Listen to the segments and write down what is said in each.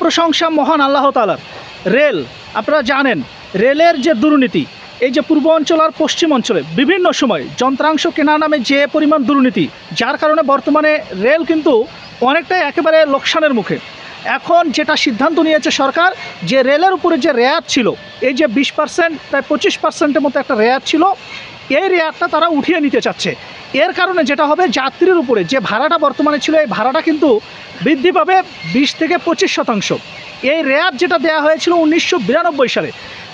প্রশংসা মহান আল্লাহ তাআলার। রেল আপনারা জানেন, রেলের যে দুর্নীতি, এই যে পূর্ব অঞ্চল আর পশ্চিম অঞ্চলে বিভিন্ন সময় যন্ত্রাংশ কেনা নামে যে পরিমাণ দুর্নীতি, যার কারণে বর্তমানে রেল কিন্তু অনেকটাই একেবারে লোকসানের মুখে। এখন যেটা সিদ্ধান্ত নিয়েছে সরকার, যে রেলের উপরে যে রেয়াত ছিল, এই যে 20% প্রায় 25%-এর মতো একটা রেয়াত ছিল, এই রেয়াতটা তারা উঠিয়ে নিতে চাচ্ছে। এর কারণে যেটা হবে, যাত্রীর উপরে যে ভাড়াটা বর্তমানে ছিল, এই ভাড়াটা কিন্তু বৃদ্ধি পাবে 20 থেকে 25%। এই রেয়াত যেটা দেওয়া হয়েছিল 1992 সালে,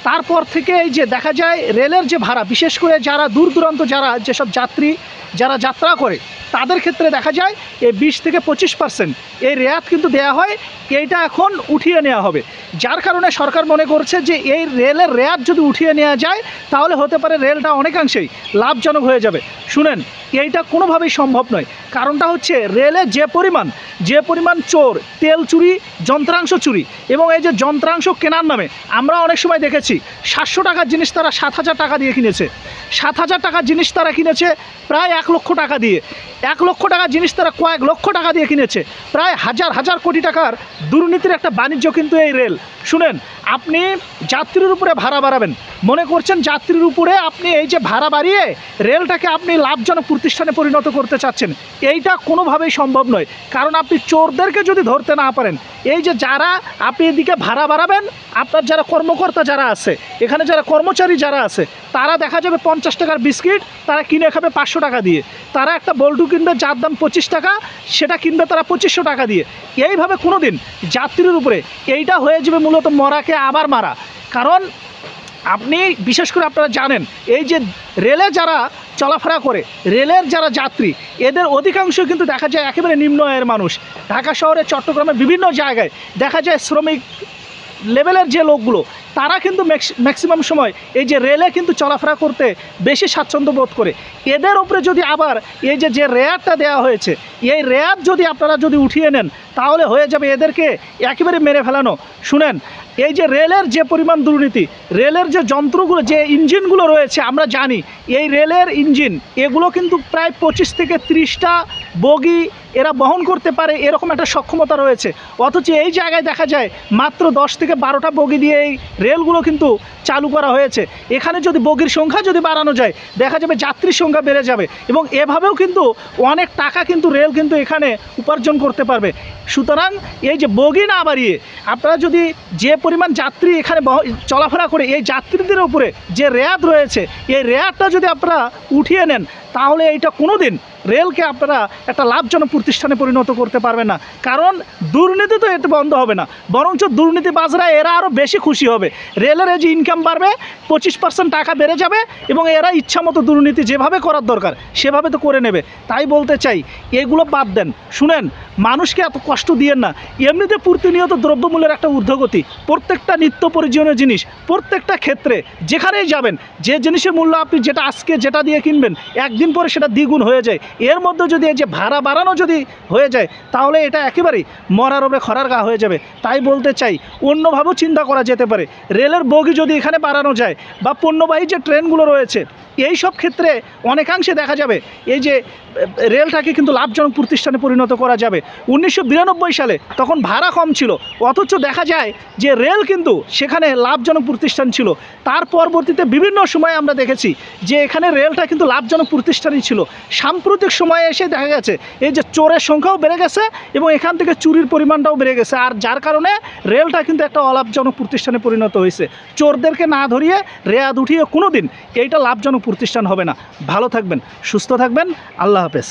তারপর থেকে এই যে দেখা যায় রেলের যে ভাড়া, বিশেষ করে যারা দূর দূরান্ত যেসব যাত্রী যারা যাত্রা করে, তাদের ক্ষেত্রে দেখা যায় এই 20 থেকে 25% এই রেয়াত কিন্তু দেয়া হয়, এইটা এখন উঠিয়ে নেওয়া হবে। যার কারণে সরকার মনে করছে যে এই রেলের রেয়াত যদি উঠিয়ে নেওয়া যায়, তাহলে হতে পারে রেলটা অনেকাংশেই লাভজনক হয়ে যাবে। শুনেন, এইটা কোনোভাবেই সম্ভব নয়। কারণটা হচ্ছে, রেলে যে পরিমাণ চোর, তেল চুরি, যন্ত্রাংশ চুরি, এবং এই যে যন্ত্রাংশ কেনার নামে আমরা অনেক সময় দেখেছি 700 টাকার জিনিস তারা 7,000 টাকা দিয়ে কিনেছে, 7,000 টাকার জিনিস তারা কিনেছে প্রায় 1 লক্ষ টাকা দিয়ে, 1 লক্ষ টাকার জিনিস তারা কয়েক লক্ষ টাকা দিয়ে কিনেছে। প্রায় হাজার হাজার কোটি টাকার দুর্নীতির একটা বাণিজ্য কিন্তু এই রেল। শুনেন, আপনি যাত্রীর উপরে ভাড়া বাড়াবেন, মনে করছেন যাত্রীর উপরে আপনি এই যে ভাড়া বাড়িয়ে রেলটাকে আপনি লাভজনক প্রতিষ্ঠানে পরিণত করতে চাচ্ছেন, এইটা কোনোভাবেই সম্ভব নয়। কারণ আপনি চোরদেরকে যদি ধরতে না পারেন, এই যে যারা আপনি এদিকে ভাড়া বাড়াবেন, আপনার যারা কর্মকর্তা যারা আছে, এখানে যারা কর্মচারী যারা আছে, তারা দেখা যাবে 50 টাকার বিস্কিট তারা কিনে খাবে 500 টাকা দিয়ে, তারা একটা বল্টু কিনবে যার দাম 25 টাকা, সেটা কিনবে তারা 2500 টাকা দিয়ে। এইভাবে কোনো দিন যাত্রীর উপরে এইটা হয়ে যাবে মূলত মরাকে আবার মারা। কারণ আপনি বিশেষ করে আপনারা জানেন, এই যে রেলে যারা চলাফেরা করে, রেলের যারা যাত্রী, এদের অধিকাংশ কিন্তু দেখা যায় একেবারে নিম্ন আয়ের মানুষ। ঢাকা শহরে, চট্টগ্রামে বিভিন্ন জায়গায় দেখা যায় শ্রমিক লেভেলের যে লোকগুলো, তারা কিন্তু ম্যাক্সিমাম সময় এই যে রেলে কিন্তু চলাফেরা করতে বেশি স্বাচ্ছন্দ্য বোধ করে। এদের উপরে যদি আবার এই যে রেয়াতটা দেওয়া হয়েছে, এই রেয়াত যদি আপনারা যদি উঠিয়ে নেন, তাহলে হয়ে যাবে এদেরকে একেবারে মেরে ফেলানো। শুনেন, এই যে রেলের যে পরিমাণ দুর্নীতি, রেলের যে যন্ত্রগুলো, যে ইঞ্জিনগুলো রয়েছে, আমরা জানি এই রেলের ইঞ্জিন, এগুলো কিন্তু প্রায় 25 থেকে 30টা বগি এরা বহন করতে পারে, এরকম একটা সক্ষমতা রয়েছে। অথচ এই জায়গায় দেখা যায় মাত্র 10 থেকে 12টা বগি দিয়ে এই রেলগুলো কিন্তু চালু করা হয়েছে। এখানে যদি বগির সংখ্যা যদি বাড়ানো যায়, দেখা যাবে যাত্রীর সংখ্যা বেড়ে যাবে, এবং এভাবেও কিন্তু অনেক টাকা কিন্তু রেল কিন্তু এখানে উপার্জন করতে পারবে। সুতরাং এই যে বগি না বাড়িয়ে আপনারা যদি যে পরিমাণ যাত্রী এখানে চলাফেরা করে, এই যাত্রীদের উপরে যে রেয়াত রয়েছে, এই রেয়াতটা যদি আপনারা উঠিয়ে নেন, তাহলে এইটা কোনো দিন রেলকে আপনারা একটা লাভজনক প্রতিষ্ঠানে পরিণত করতে পারবেন না। কারণ দুর্নীতি তো এতে বন্ধ হবে না, বরঞ্চ দুর্নীতিবাজরা এরা আরও বেশি খুশি হবে। রেলের এই যে ইনকাম বাড়বে, 25% টাকা বেড়ে যাবে, এবং এরা ইচ্ছামতো দুর্নীতি যেভাবে করার দরকার সেভাবে তো করে নেবে। তাই বলতে চাই, এগুলো বাদ দেন। শুনেন, মানুষকে এত কষ্ট দিয়েন না। এমনিতে প্রতিনিয়ত দ্রব্যমূল্যের একটা ঊর্ধ্বগতি, প্রত্যেকটা নিত্য প্রয়োজনীয় জিনিস, প্রত্যেকটা ক্ষেত্রে যেখানেই যাবেন, যে জিনিসের মূল্য আপনি যেটা আজকে যেটা দিয়ে কিনবেন, একদিন পরে সেটা দ্বিগুণ হয়ে যায়। এর মধ্যে যদি এই যে ভাড়া বাড়ানো যদি হয়ে যায়, তাহলে এটা একেবারেই মরার ওপরে খরার গা হয়ে যাবে। তাই বলতে চাই, অন্যভাবেও চিন্তা করা যেতে পারে। রেলের বগি যদি এখানে বাড়ানো যায়, বা পণ্যবাহী যে ট্রেনগুলো রয়েছে, এই সব ক্ষেত্রে অনেকাংশে দেখা যাবে এই যে রেলটাকে কিন্তু লাভজনক প্রতিষ্ঠানে পরিণত করা যাবে। 1992 সালে তখন ভাড়া কম ছিল, অথচ দেখা যায় যে রেল কিন্তু সেখানে লাভজনক প্রতিষ্ঠান ছিল। তার পরবর্তীতে বিভিন্ন সময়ে আমরা দেখেছি যে এখানে রেলটা কিন্তু লাভজনক প্রতিষ্ঠানই ছিল। সাম্প্রতিক সময়ে এসে দেখা গেছে এই যে চোরের সংখ্যাও বেড়ে গেছে, এবং এখান থেকে চুরির পরিমাণটাও বেড়ে গেছে। আর যার কারণে রেলটা কিন্তু একটা অলাভজনক প্রতিষ্ঠানে পরিণত হয়েছে। চোরদেরকে না ধরিয়ে রেয়াত উঠিয়ে কোনো দিন এইটা লাভজনক প্রতিষ্ঠান হবে না। ভালো থাকবেন, সুস্থ থাকবেন, আল্লাহ হাফেজ।